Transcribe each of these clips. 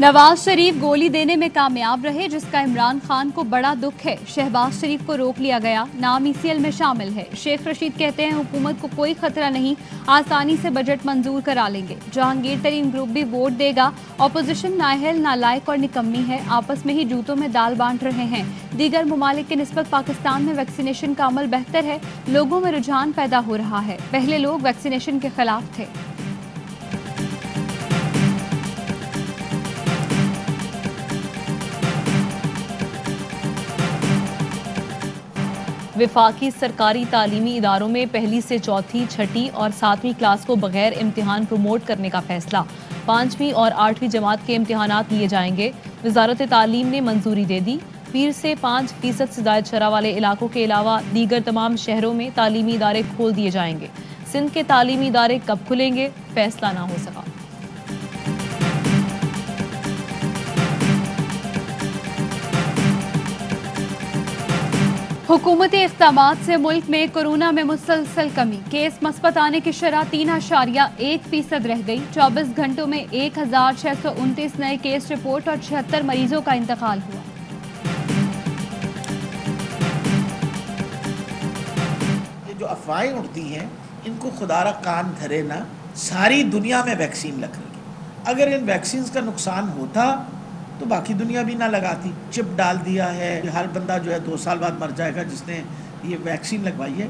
नवाज शरीफ गोली देने में कामयाब रहे, जिसका इमरान खान को बड़ा दुख है। शहबाज शरीफ को रोक लिया गया, नाम ईसीएल में शामिल है। शेख रशीद कहते हैं हुकूमत को कोई खतरा नहीं, आसानी से बजट मंजूर करा लेंगे। जहांगीर तरीन ग्रुप भी वोट देगा। ऑपोजिशन नाअहल, नालायक और निकम्मी है, आपस में ही जूतों में दाल बांट रहे हैं। दीगर ममालिक के निस्बत पाकिस्तान में वैक्सीनेशन का अमल बेहतर है, लोगों में रुझान पैदा हो रहा है। पहले लोग वैक्सीनेशन के खिलाफ थे। विफाकी सरकारी तालीमी इदारों में पहली से चौथी, छठी और 7वीं क्लास को बगैर इम्तिहान प्रमोट करने का फैसला। 5वीं और 8वीं जमात के इम्तिहानात लिए जाएंगे। वजारत तालीम ने मंजूरी दे दी। पीर से 5% से जायद शरह वाले इलाकों के अलावा दीगर तमाम शहरों में तालीमी इदारे खोल दिए जाएंगे। सिंध के तालीमी इदारे कब खुलेंगे, फैसला ना हो सका। हुकूमती इक़दामात से मुल्क में कोरोना में मुसलसल कमी। केस मस्बत आने की शरह 3.1% रह गई। 24 घंटों में 1629 नए केस रिपोर्ट और 76 मरीजों का इंतकाल हुआ। ये जो अफवाहें उठती हैं, इनको खुदारा कान धरे ना। सारी दुनिया में वैक्सीन लग रही है। अगर इन वैक्सीन का नुकसान होता तो बाकी दुनिया भी ना लगाती। चिप डाल दिया है, हर बंदा जो है 2 साल बाद मर जाएगा जिसने ये वैक्सीन लगवाई है।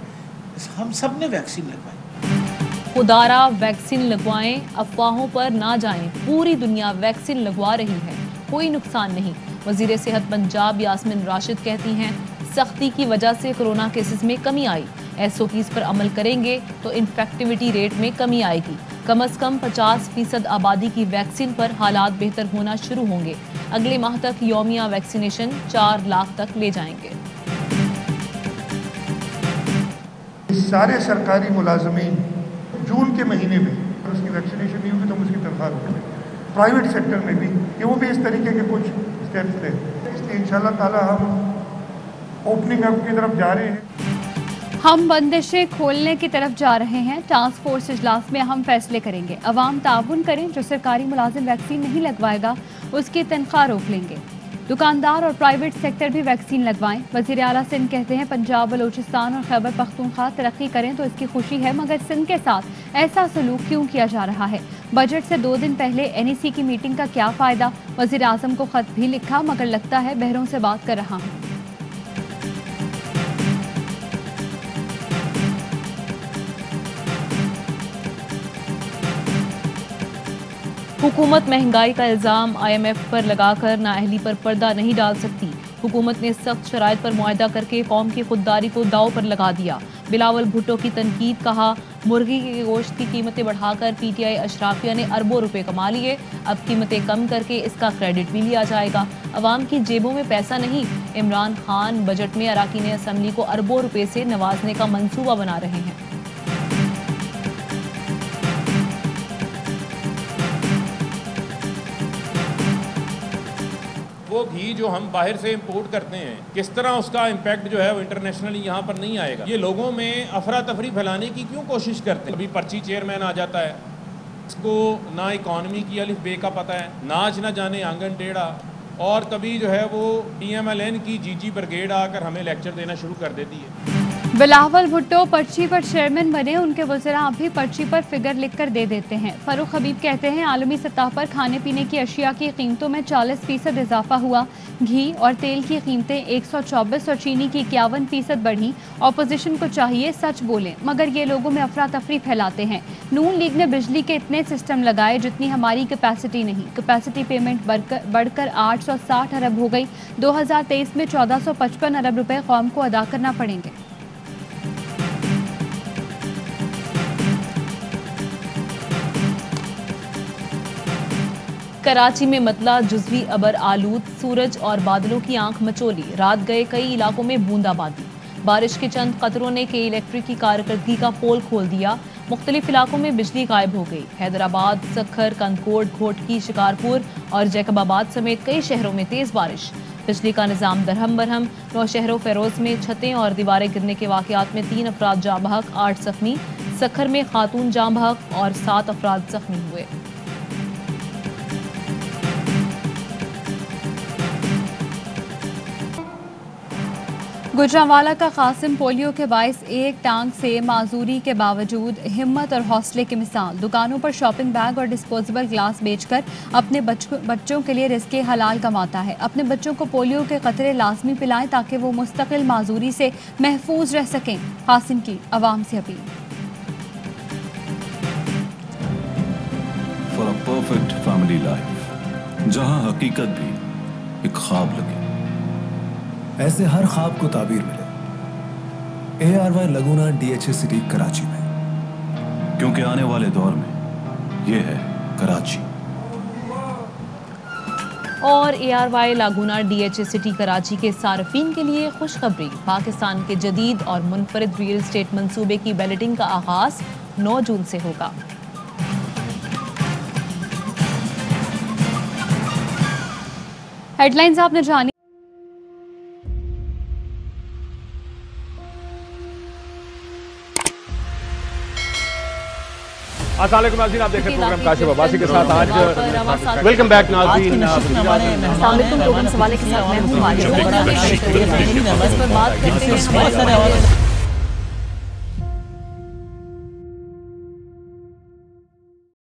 हम सब ने वैक्सीन लगवाई। खुदारा वैक्सीन लगवाएं, अफवाहों पर ना जाएं। पूरी दुनिया वैक्सीन लगवा रही है, कोई नुकसान नहीं। वजीर सेहत पंजाब यास्मिन राशिद कहती हैं सख्ती की वजह से कोरोना केसेस में कमी आई। SOPs पर अमल करेंगे तो इन्फेक्टिविटी रेट में कमी आएगी। कम से कम 50% आबादी की वैक्सीन पर हालात बेहतर होना शुरू होंगे। अगले माह तक यौमिया वैक्सीनेशन 4 लाख तक ले जाएंगे। सारे सरकारी मुलाजमीन जून के महीने में उसकी वैक्सीनेशन नहीं होगी तो हम उसकी तनख्वाह रोकेंगे। प्राइवेट सेक्टर में भी कि वो भी इस तरीके के कुछ स्टेप्स लें। इसलिए इंशाल्लाह ताला हम ओपनिंग अप की तरफ जा रहे हैं। हम बंदिशें खोलने की तरफ जा रहे हैं। टास्क फोर्स इजलास में हम फैसले करेंगे। अवाम ताउन करें, जो सरकारी मुलाजिम वैक्सीन नहीं लगवाएगा उसकी तनख्वाह रोक लेंगे। दुकानदार और प्राइवेट सेक्टर भी वैक्सीन लगवाएं। वज़ीर आला सिंध कहते हैं पंजाब, बलूचिस्तान और खैबर पख्तूनख्वा तरक्की करें तो इसकी खुशी है, मगर सिंध के साथ ऐसा सलूक क्यों किया जा रहा है। बजट से 2 दिन पहले NEC की मीटिंग का क्या फ़ायदा। वज़ीर आज़म को ख़त भी लिखा, मगर लगता है बहरों से बात कर रहा हूँ। हुकूमत महंगाई का इल्ज़ाम IMF पर लगाकर नाअहली पर पर्दा नहीं डाल सकती। हुकूमत ने सख्त शराइत पर मुआहदा करके कौम की खुददारी को दाव पर लगा दिया। बिलावल भुट्टो की तनकीद, कहा मुर्गी के गोश्त की कीमतें बढ़ाकर PTI अशराफिया ने अरबों रुपए कमा लिए। अब कीमतें कम करके इसका क्रेडिट भी लिया जाएगा। अवाम की जेबों में पैसा नहीं। इमरान खान बजट में अराकीन असम्बली को अरबों रुपए से नवाजने का मंसूबा बना रहे हैं। वो घी जो हम बाहर से इंपोर्ट करते हैं, किस तरह उसका इम्पैक्ट जो है वो इंटरनेशनली यहाँ पर नहीं आएगा। ये लोगों में अफरा तफरी फैलाने की क्यों कोशिश करते हैं। अभी पर्ची चेयरमैन आ जाता है, इसको ना इकॉनमी की अलिफ बे का पता है, नाच ना जाने आंगन टेढ़ा, और कभी जो है वो TMLN की GG ब्रिगेड आकर हमें लेक्चर देना शुरू कर देती है। बिलावल भुट्टो पर्ची पर चेयरमैन बने, उनके वज़रा भी पर्ची पर फिगर लिखकर दे देते हैं। फरूख हबीब कहते हैं आलमी सतह पर खाने पीने की अशिया की कीमतों में 40% इजाफा हुआ। घी और तेल की कीमतें 124 और चीनी की 51% बढ़ी। ऑपोजिशन को चाहिए सच बोलें, मगर ये लोगों में अफरा तफरी फैलाते हैं। नून लीग ने बिजली के इतने सिस्टम लगाए जितनी हमारी कैपेसिटी नहीं। कैपेसिटी पेमेंट बढ़कर 860 अरब हो गई। 2023 में 1455 अरब रुपए कौम को अदा करना पड़ेंगे। कराची में मतला जुज़वी अबर आलूद, सूरज और बादलों की आंख मचोली। रात गए कई इलाकों में बूंदाबांदी। बारिश के चंद कतरों ने के इलेक्ट्रिक की कारकर्दगी का पोल खोल दिया। मुख्तलिफ इलाकों में बिजली गायब हो गई। हैदराबाद, सखर, कंदकोट, घोटकी, शिकारपुर और जैकबाबाद समेत कई शहरों में तेज बारिश। बिजली का निज़ाम दरहम बरहम। 9 शहरों फेरोज में छतें और दीवारें गिरने के वाक़यात में 3 अफराद जाँ बहक, 8 जख्मी। सखर में खातून जाँ बहक और 7 अफराद जख्मी हुए। गुजरांवाला का कासिम पोलियो के बाइस एक टांग से माजूरी के बावजूद हिम्मत और हौसले की मिसाल। दुकानों पर शॉपिंग बैग और डिस्पोजेबल ग्लास बेचकर अपने बच्चों के लिए रिज़्क़े हलाल कमाता है। अपने बच्चों को पोलियो के कतरे लाजमी पिलाएं ताकि वो मुस्तकिल माजूरी से महफूज रह सकें। कासिम की आवाम से appeal. For a perfect family life, जहां हकीकत भी एक ख्वाब लगे, ऐसे हर ख्वाब को ताबीर मिले ARY लगूना DHA सिटी कराची में, क्योंकि आने वाले दौर में ये है कराची। और ARY लागूना DHA सिटी कराची के सार्फिन के लिए खुशखबरी। पाकिस्तान के जदीद और मुनफरिद रियल एस्टेट मंसूबे की बैलेटिंग का आगाज 9 जून से होगा। हेडलाइंस आपने जानी। अस्सलाम वालेकुम नाज़रीन, आप देख रहे हैं प्रोग्राम काशिफ अब्बासी के साथ। आज वेलकम बैक नाज़रीन। सवाल के साथ मैं हूं।